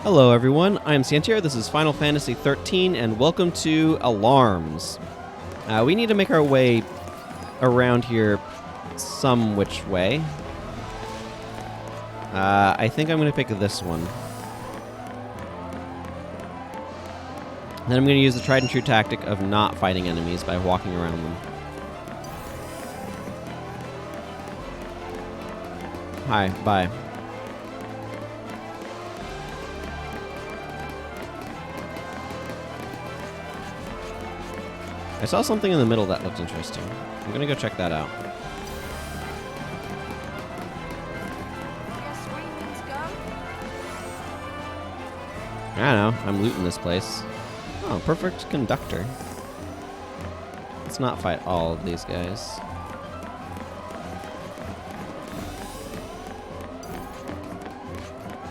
Hello everyone, I am Sientir, this is Final Fantasy XIII, and welcome to Alarms. We need to make our way around here some which way. I think I'm going to pick this one. Then I'm going to use the tried and true tactic of not fighting enemies by walking around them. Hi, bye. I saw something in the middle that looked interesting. I'm gonna go check that out. I don't know. I'm looting this place. Oh, perfect conductor. Let's not fight all of these guys.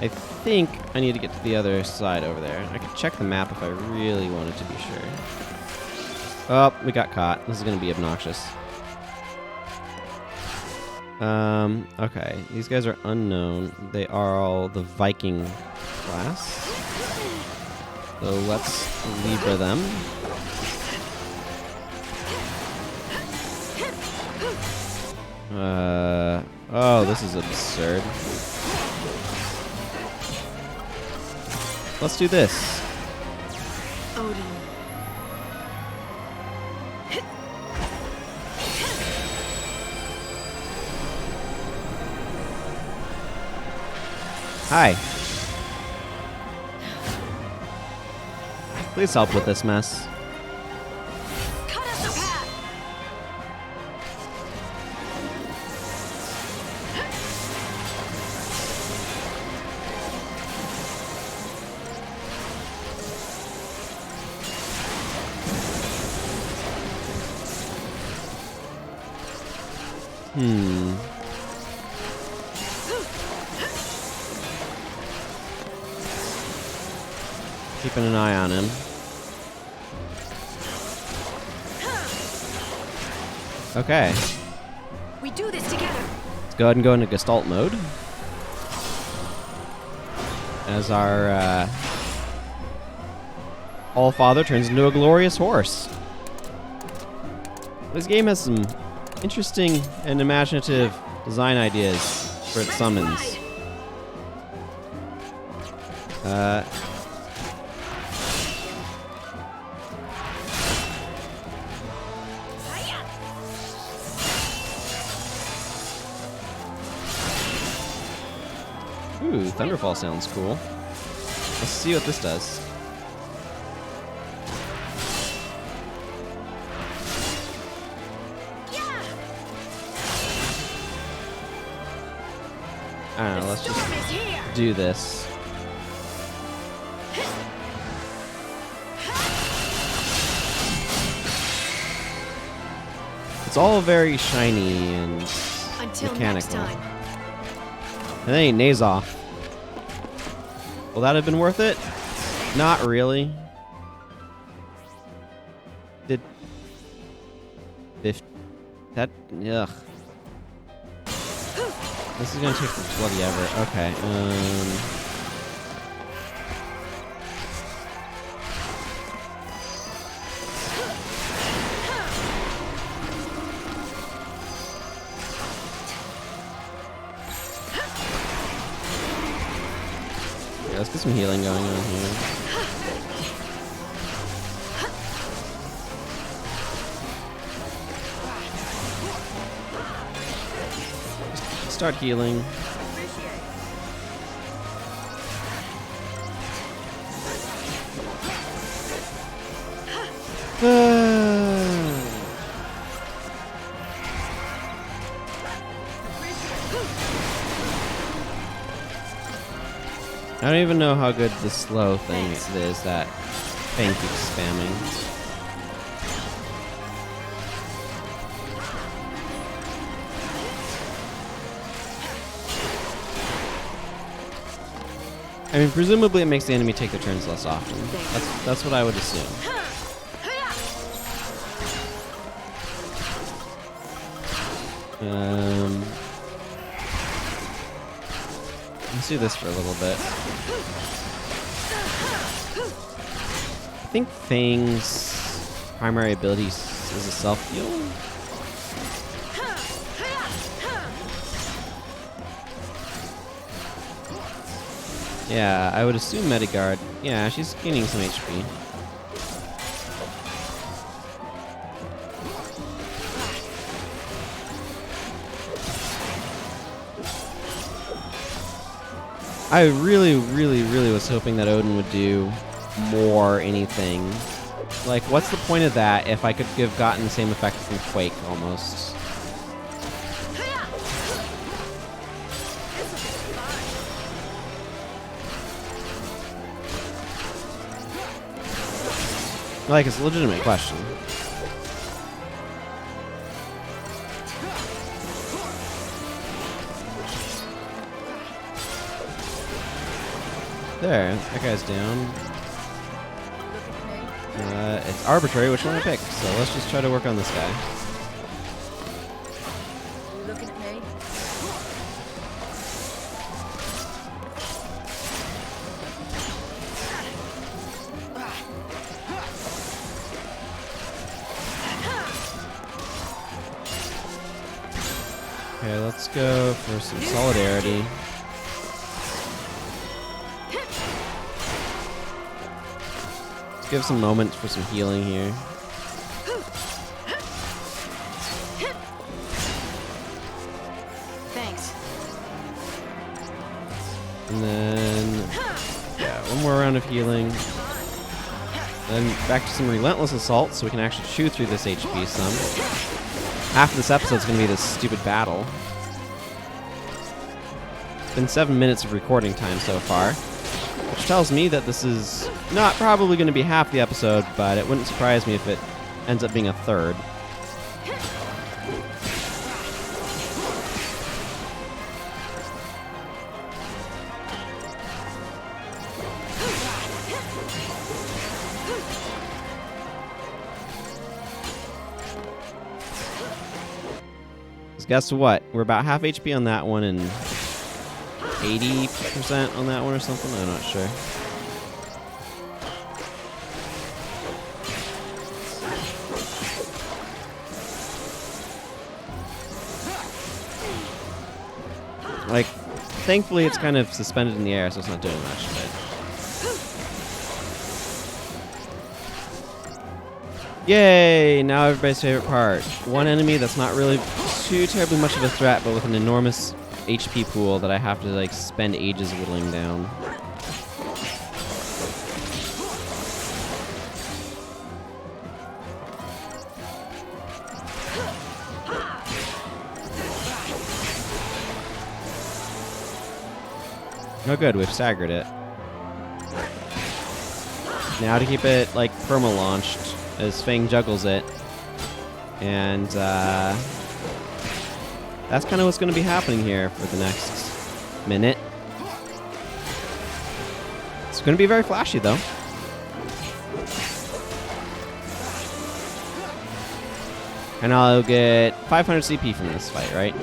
I think I need to get to the other side over there. I could check the map if I really wanted to be sure. Oh, we got caught. This is going to be obnoxious. Okay. These guys are unknown. They are all the Viking class. So let's Libra them. Oh, this is absurd. Let's do this. Odin. Hi. Please help with this mess. Cut us a path. Keeping an eye on him. Okay. We do this together. Let's go ahead and go into Gestalt mode. As our All-Father turns into a glorious horse. This game has some interesting and imaginative design ideas for its summons. Ooh, Thunderfall sounds cool. Let's see what this does. I don't know, let's just do this. It's all very shiny and Until mechanical. next time. And then he nays off. Will that have been worth it? Not really. Did... If... That... Ugh. This is gonna take bloody ever. Okay, let's get some healing going on here. Start healing. I don't even know how good the slow thing is that Fang keeps spamming. I mean, presumably it makes the enemy take their turns less often. That's what I would assume. Let's do this for a little bit. think Fang's primary ability is a self-heal. Yeah, I would assume Metagard. Yeah, she's gaining some HP. I really, really, really was hoping that Odin would do more anything. Like, what's the point of that if I could have gotten the same effect from Quake, almost? Like, it's a legitimate question. There, that guy's down. It's arbitrary which one I pick, so let's just try to work on this guy. Looking at me? Okay, let's go for some solidarity. Let's give some moments for some healing here. Thanks. And then, yeah, one more round of healing. Then back to some relentless assault so we can actually chew through this HP some. Half of this episode is going to be this stupid battle. It's been 7 minutes of recording time so far, which tells me that this is not probably going to be half the episode, but it wouldn't surprise me if it ends up being a third. Guess what? We're about half HP on that one and 80% on that one or something. I'm not sure. Like, thankfully it's kind of suspended in the air, so it's not doing much. But yay! Now everybody's favorite part. One enemy that's not really too terribly much of a threat, but with an enormous HP pool that I have to like spend ages whittling down. Oh good, we've staggered it. Now to keep it like perma-launched as Fang juggles it. And that's kind of what's going to be happening here for the next minute. It's going to be very flashy, though. And I'll get 500 CP from this fight, right?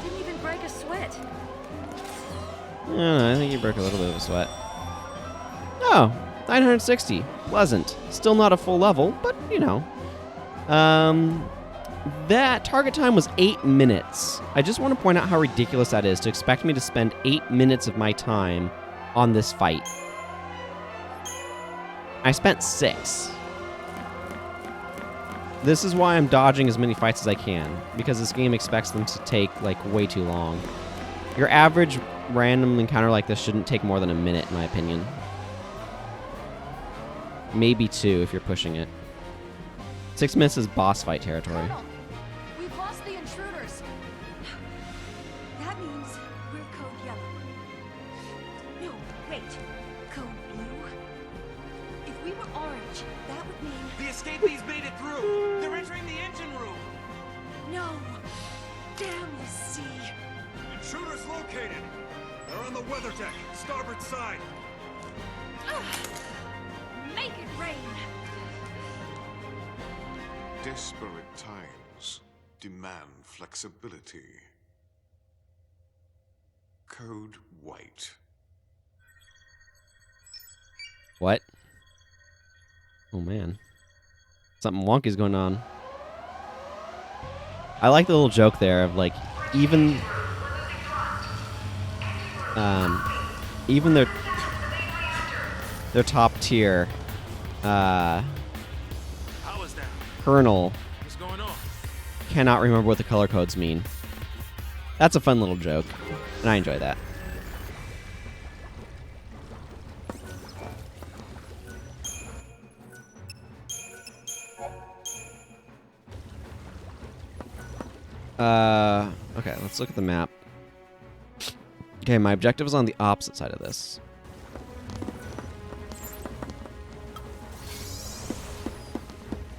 Didn't even break a sweat. I think you broke a little bit of a sweat. Oh, 960. Pleasant. Still not a full level, but, you know. That target time was 8 minutes. I just want to point out how ridiculous that is to expect me to spend 8 minutes of my time on this fight. I spent 6. This is why I'm dodging as many fights as I can, because this game expects them to take, like, way too long. Your average random encounter like this shouldn't take more than a minute, in my opinion. Maybe 2 if you're pushing it. 6 minutes is boss fight territory. Colonel, we've lost the intruders. That means we're code yellow. No, wait. Code blue? If we were orange, that would mean... The escapees made it through! They're entering the engine room! No. Damn you, see. Intruders located! They're on the weather deck, starboard side! Make it rain. Desperate times demand flexibility. Code white. What? Oh man. Something wonky's going on. I like the little joke there of like even their top tier How is that? colonel What's going on? cannot remember what the color codes mean. That's a fun little joke, and I enjoy that. Okay, let's look at the map. Okay, my objective is on the opposite side of this.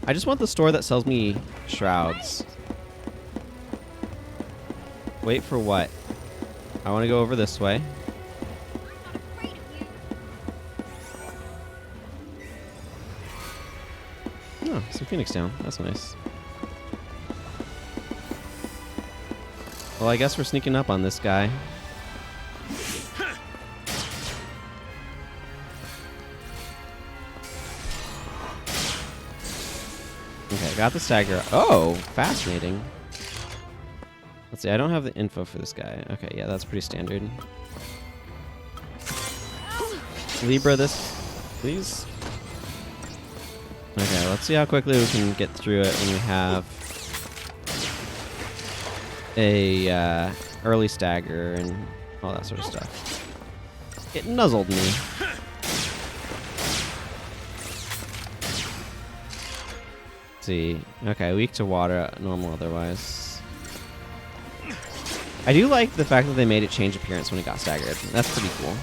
I just want the store that sells me shrouds. Wait for what? I want to go over this way. Oh, some Phoenix down. That's nice. Well, I guess we're sneaking up on this guy. Okay, got the stagger. Oh, fascinating. Let's see, I don't have the info for this guy. Okay, yeah, that's pretty standard. Libra this, please. Okay, let's see how quickly we can get through it when we have a early stagger and all that sort of stuff. It nuzzled me. Let's see. Okay, weak to water, normal otherwise. I do like the fact that they made it change appearance when it got staggered. That's pretty cool.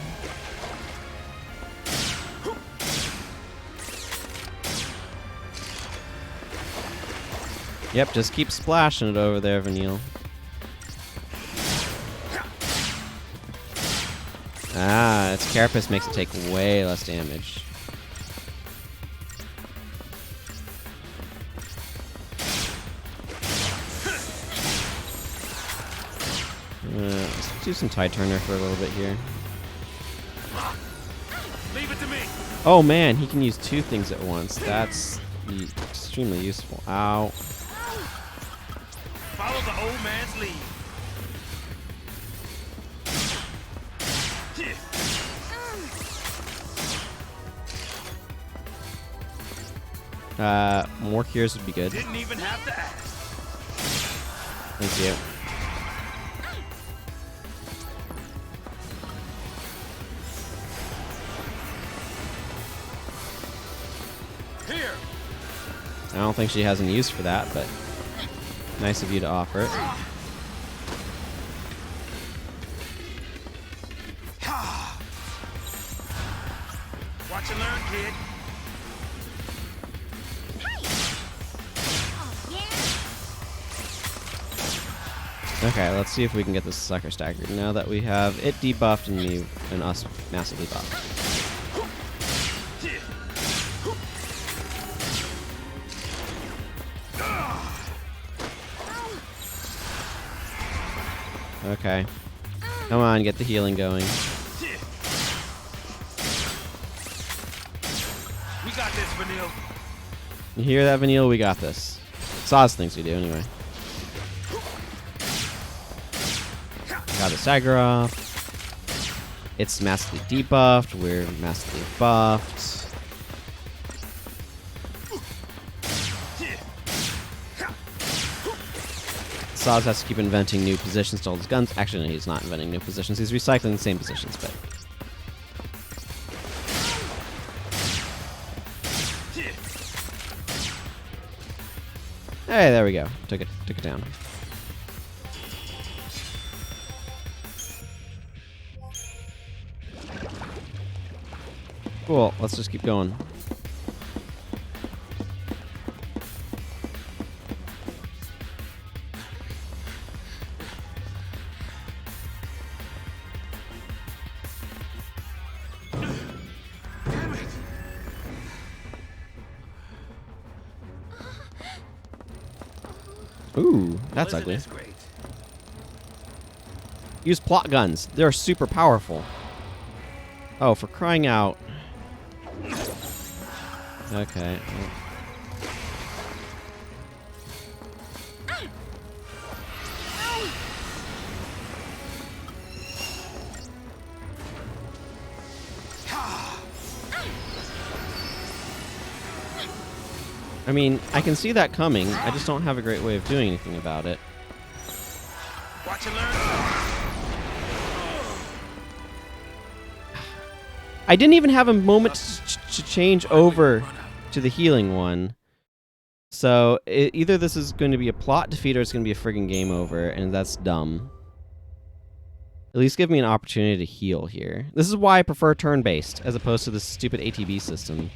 Yep, just keep splashing it over there, Vanille. Ah, its carapace makes it take way less damage. Let's do some tide turner for a little bit here. Leave it to me. Oh man, he can use two things at once. That's extremely useful. Ow. Follow the old man's lead. More cures would be good. Didn't even have to ask. Thank you. Here. I don't think she has any use for that, but nice of you to offer it. Watch and learn, kid. Okay, let's see if we can get this sucker staggered now that we have it debuffed and me and us massively buffed. Okay. Come on, get the healing going. We got this, Vanille. You hear that, Vanille? We got this. Saws thinks we do, anyway. Got the stagger off. It's massively debuffed. We're massively buffed. Saws has to keep inventing new positions to hold his guns. Actually, no, he's not inventing new positions. He's recycling the same positions, but... Hey, there we go. Took it down. Cool. Let's just keep going. Damn it. Ooh, that's Well, isn't ugly. this great? Use plot guns. They're super powerful. Oh, for crying out. Okay. I mean, I can see that coming. I just don't have a great way of doing anything about it. Watch and learn. I didn't even have a moment to change over to the healing one. So either this is going to be a plot defeat or it's going to be a friggin' game over, and that's dumb. At least give me an opportunity to heal here. This is why I prefer turn-based as opposed to this stupid ATB system.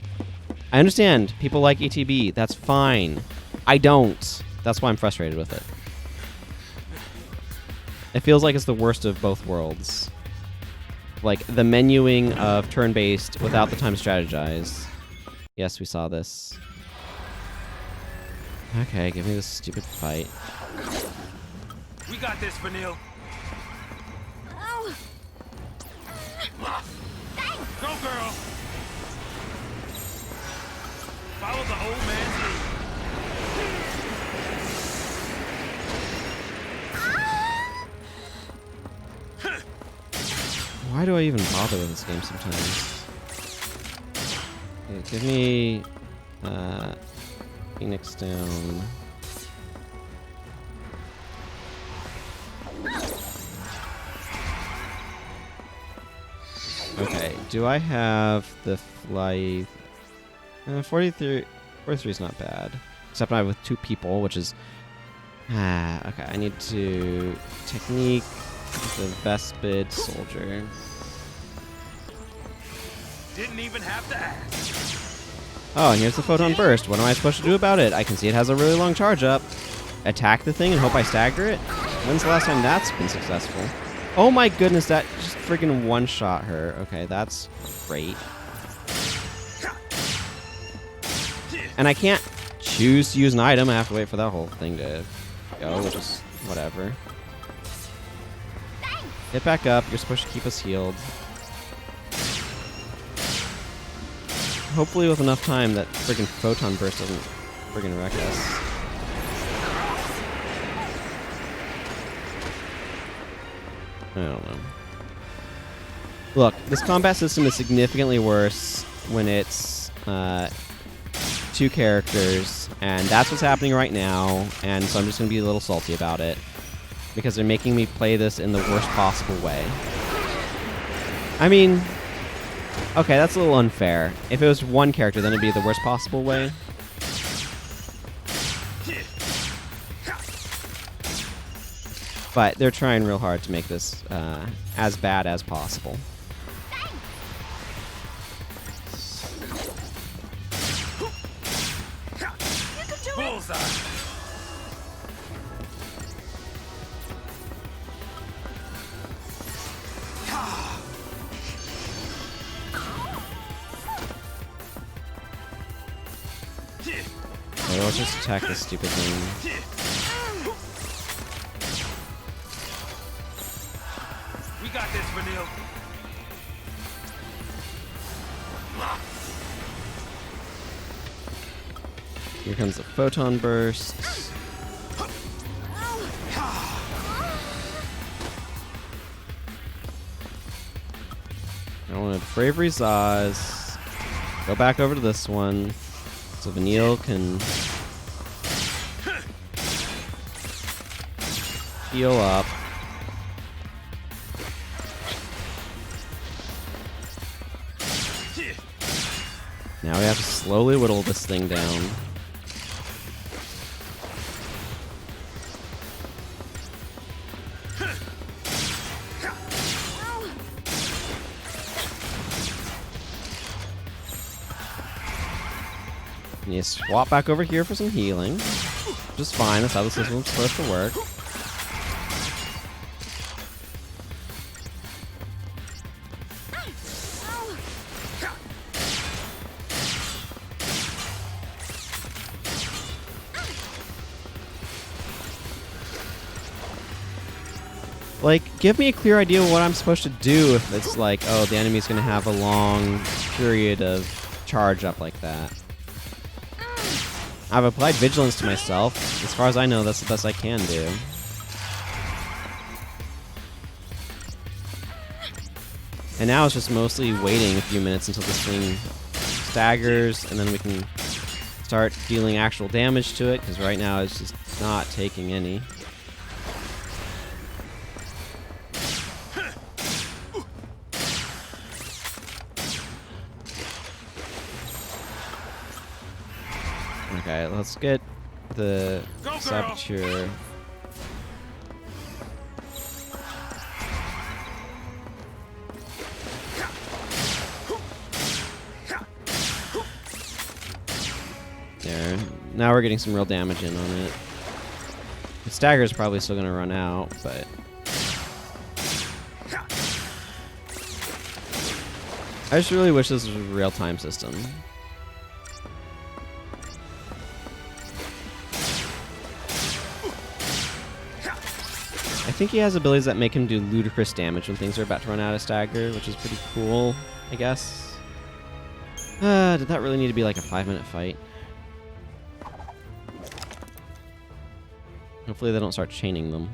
I understand people like ATB. That's fine. I don't. That's why I'm frustrated with it. It feels like it's the worst of both worlds. Like the menuing of turn-based without the time to strategize. Yes, we saw this. Okay, give me this stupid fight. We got this, Vanille. Oh. Go, girl. Follow the old man's lead. Why do I even bother with this game sometimes? Okay, give me Phoenix down. Okay, do I have the fly? 43 is not bad. Except I have with 2 people, which is... okay, I need to... Technique, the Vespid Soldier. Didn't even have to ask. Oh, and here's the Photon Burst. What am I supposed to do about it? I can see it has a really long charge up. Attack the thing and hope I stagger it? When's the last time that's been successful? Oh my goodness, that just freaking one-shot her. Okay, that's great. And I can't choose to use an item. I have to wait for that whole thing to go, which is whatever. Get back up. You're supposed to keep us healed. Hopefully with enough time that friggin' Photon Burst doesn't friggin' wreck us. I don't know. Look, this combat system is significantly worse when it's 2 characters, and that's what's happening right now, and so I'm just going to be a little salty about it, because they're making me play this in the worst possible way. I mean, okay, that's a little unfair. If it was 1 character, then it'd be the worst possible way. But they're trying real hard to make this as bad as possible. Bullseye. Okay, let's just attack this stupid thing. We got this, Vanille. Here comes the Photon Burst. I wanted Bravery Zaz. Go back over to this one. So Vanille can heal up. Now we have to slowly whittle this thing down. And you swap back over here for some healing. Which is fine, that's how the system's supposed to work. Like, give me a clear idea of what I'm supposed to do if it's like, oh, the enemy's going to have a long period of charge up like that. I've applied vigilance to myself. As far as I know, that's the best I can do. And now it's just mostly waiting a few minutes until this thing staggers, and then we can start dealing actual damage to it, because right now it's just not taking any. Okay, let's get the Saboteur. There. Now we're getting some real damage in on it. The stagger's probably still gonna run out, but I just really wish this was a real-time system. I think he has abilities that make him do ludicrous damage when things are about to run out of stagger, which is pretty cool, I guess. Did that really need to be like a 5-minute fight? Hopefully they don't start chaining them.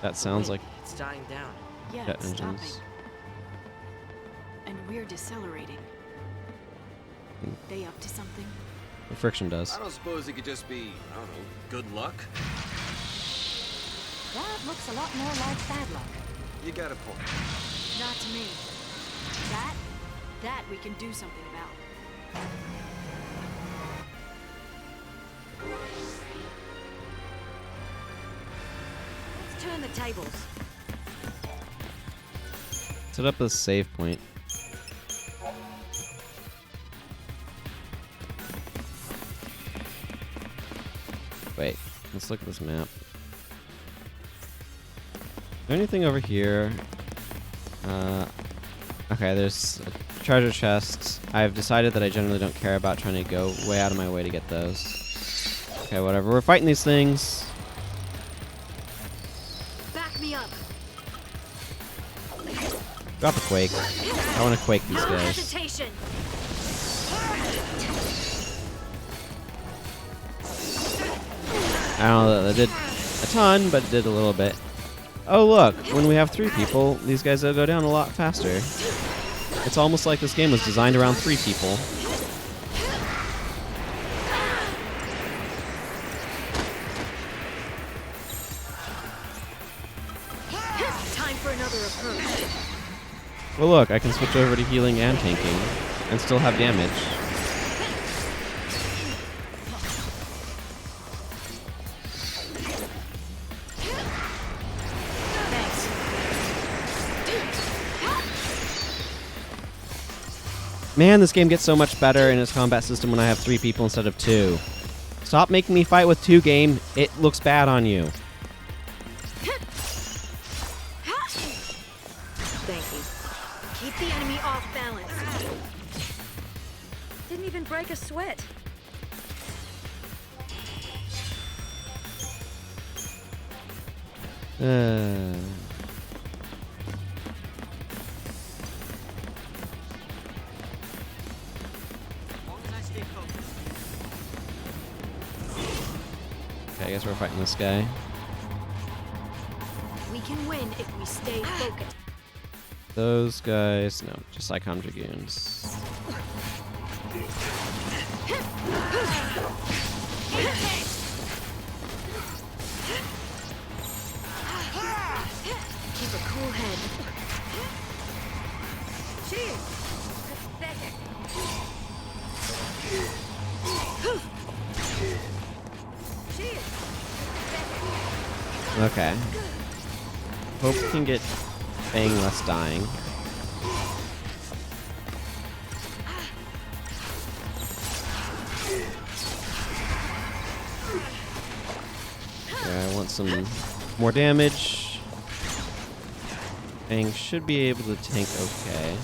That sounds like It's dying down. Yeah, jet it's engines. stopping. And we're decelerating. They up to something? The friction does. I don't suppose it could just be, I don't know, good luck? That looks a lot more like bad luck. You got a point. Not to me. That we can do something about. Let's turn the tables. Set up a save point. Wait, let's look at this map. Is there anything over here? Okay, there's a treasure chest. I've decided that I generally don't care about trying to go way out of my way to get those. Okay, whatever. We're fighting these things. Back me up. Drop a quake. I want to quake these No guys. hesitation. I don't know that did a ton, but it did a little bit. Oh look, when we have 3 people, these guys will go down a lot faster. It's almost like this game was designed around 3 people. Time for another approach. Well look, I can switch over to healing and tanking, and still have damage. Man, this game gets so much better in its combat system when I have 3 people instead of 2. Stop making me fight with 2, game. It looks bad on you. Thank you. Keep the enemy off balance. Didn't even break a sweat. Okay, I guess we're fighting this guy. We can win if we stay focused. Those guys, no, just PSICOM Dragoons. Keep a cool head. Cheers. Pathetic. Cheers. Pathetic. Okay. Hope we can get Fang less dying. Yeah, I want some more damage. Fang should be able to tank okay.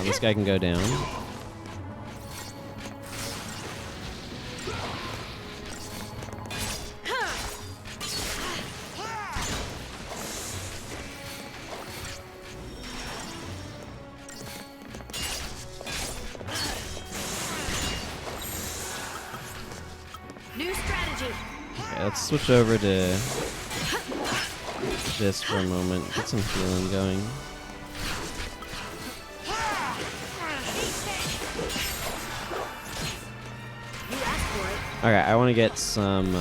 this guy can go down. New strategy. Okay, let's switch over to this for a moment. Get some healing going. You asked for it. Okay, I want to get some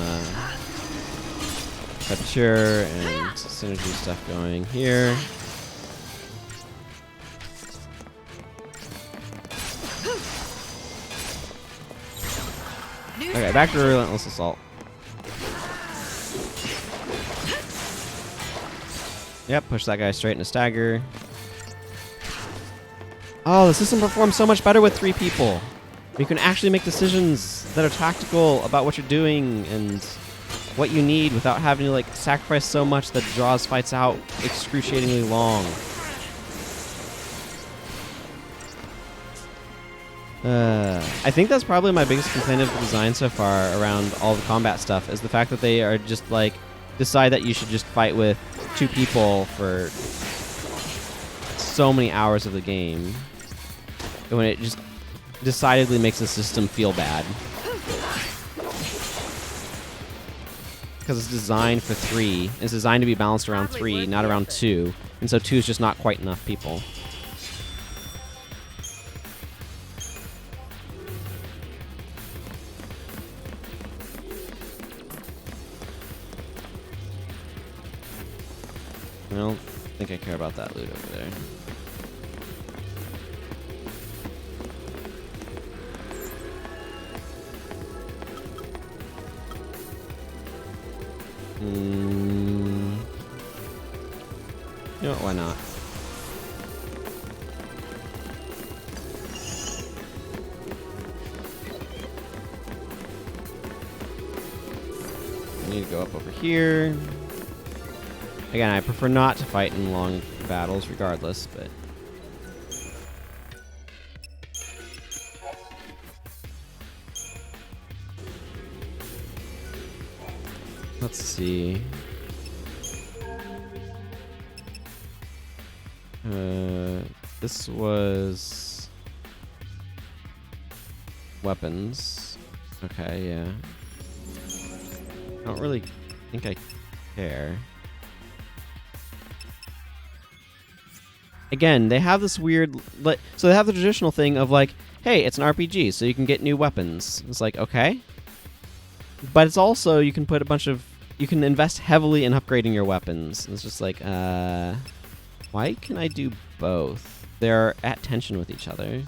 capture and synergy stuff going here. New Okay, back to Relentless Assault. Yep, push that guy straight into stagger. Oh, the system performs so much better with 3 people. You can actually make decisions that are tactical about what you're doing and what you need without having to like sacrifice so much that draws fights out excruciatingly long. I think that's probably my biggest complaint of the design so far around all the combat stuff is the fact that they are just like decide that you should just fight with 2 people for so many hours of the game. And when it just decidedly makes the system feel bad. Because it's designed for 3. It's designed to be balanced around 3, not around 2. And so 2 is just not quite enough people. I don't think I care about that loot over there. You know what, why not? I need to go up over here. Again, I prefer not to fight in long battles regardless, but... Let's see. This was... weapons. Okay, yeah. I don't really think I care. Again, they have this weird... So they have the traditional thing of like, hey, it's an RPG, so you can get new weapons. It's like, okay. But it's also, you can put a bunch of... You can invest heavily in upgrading your weapons. It's just like, why can I do both? They're at tension with each other.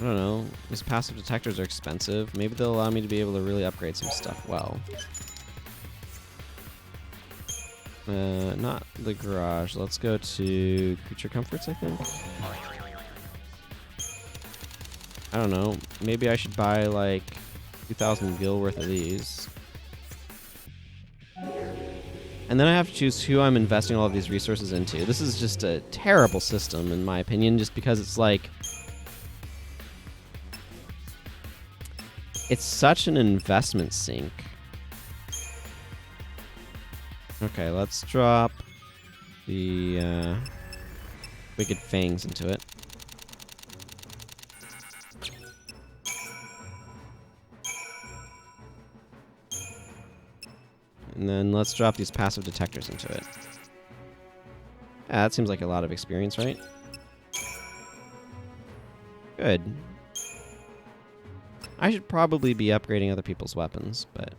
I don't know. These passive detectors are expensive. Maybe they'll allow me to be able to really upgrade some stuff well. Not the garage. Let's go to creature comforts, I think. I don't know. Maybe I should buy like 2,000 gil worth of these. And then I have to choose who I'm investing all of these resources into. This is just a terrible system, in my opinion, just because it's like... It's such an investment sink. Okay, let's drop the Wicked Fangs into it. And then let's drop these passive detectors into it. Yeah, that seems like a lot of experience, right? Good. I should probably be upgrading other people's weapons, but...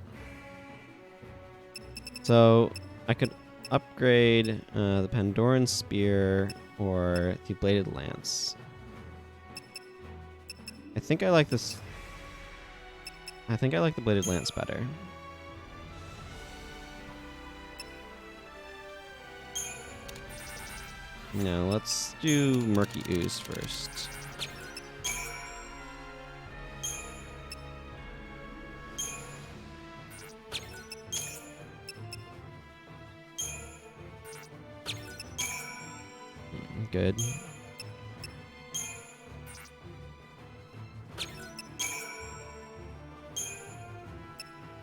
So, I could upgrade the Pandoran Spear or the Bladed Lance. I think I like this... I think I like the Bladed Lance better. No, let's do Murky Ooze first. good.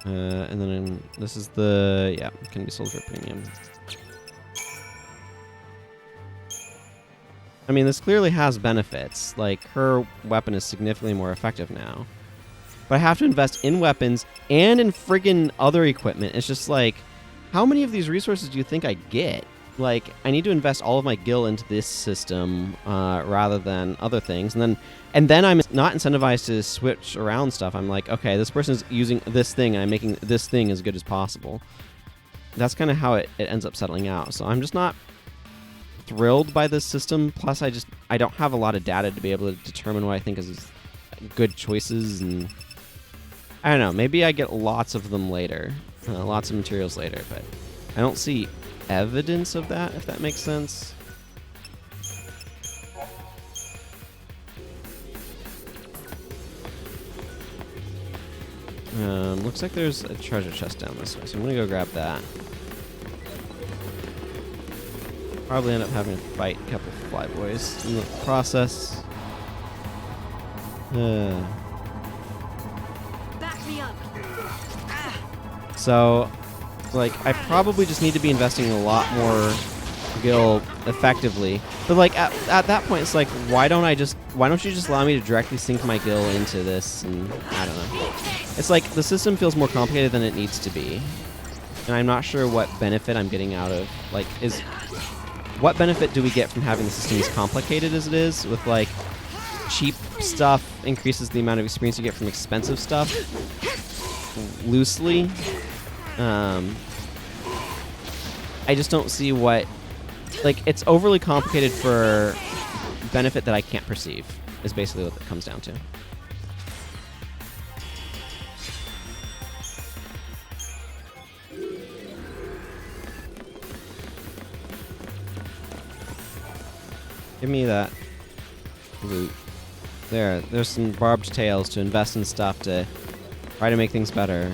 And then this is the, yeah, can be sold for premium. I mean, this clearly has benefits. Like, her weapon is significantly more effective now. But I have to invest in weapons and in friggin' other equipment. It's just like, how many of these resources do you think I get? Like, I need to invest all of my gil into this system rather than other things. And then I'm not incentivized to switch around stuff. I'm like, okay, this person's using this thing, and I'm making this thing as good as possible. That's kind of how it ends up settling out. So I'm just not thrilled by this system. Plus, I don't have a lot of data to be able to determine what I think is good choices. And I don't know. Maybe I get lots of them later. Lots of materials later. But I don't see evidence of that, if that makes sense. Looks like there's a treasure chest down this way, so I'm gonna go grab that. Probably end up having to fight a couple of flyboys in the process. Back me up. So, like, I probably just need to be investing a lot more gil effectively. But like at that point, it's like, why don't you just allow me to directly sink my gil into this? And I don't know. It's like the system feels more complicated than it needs to be, and I'm not sure what benefit I'm getting out of. Like, what benefit do we get from having the system as complicated as it is? With like cheap stuff increases the amount of experience you get from expensive stuff. Loosely. I just don't see what... Like, it's overly complicated for benefit that I can't perceive, is basically what it comes down to. Give me that loot. There's some barbed tails to invest in stuff to try to make things better.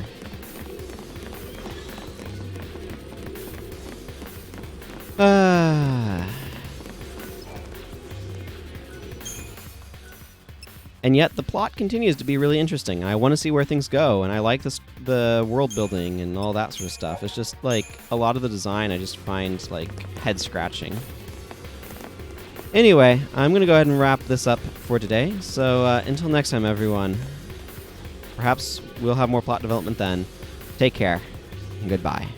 And yet the plot continues to be really interesting. I want to see where things go, and I like the world building and all that sort of stuff. It's just like a lot of the design I just find like head scratching. Anyway, I'm going to go ahead and wrap this up for today. So until next time, everyone, perhaps we'll have more plot development then. Take care, and goodbye.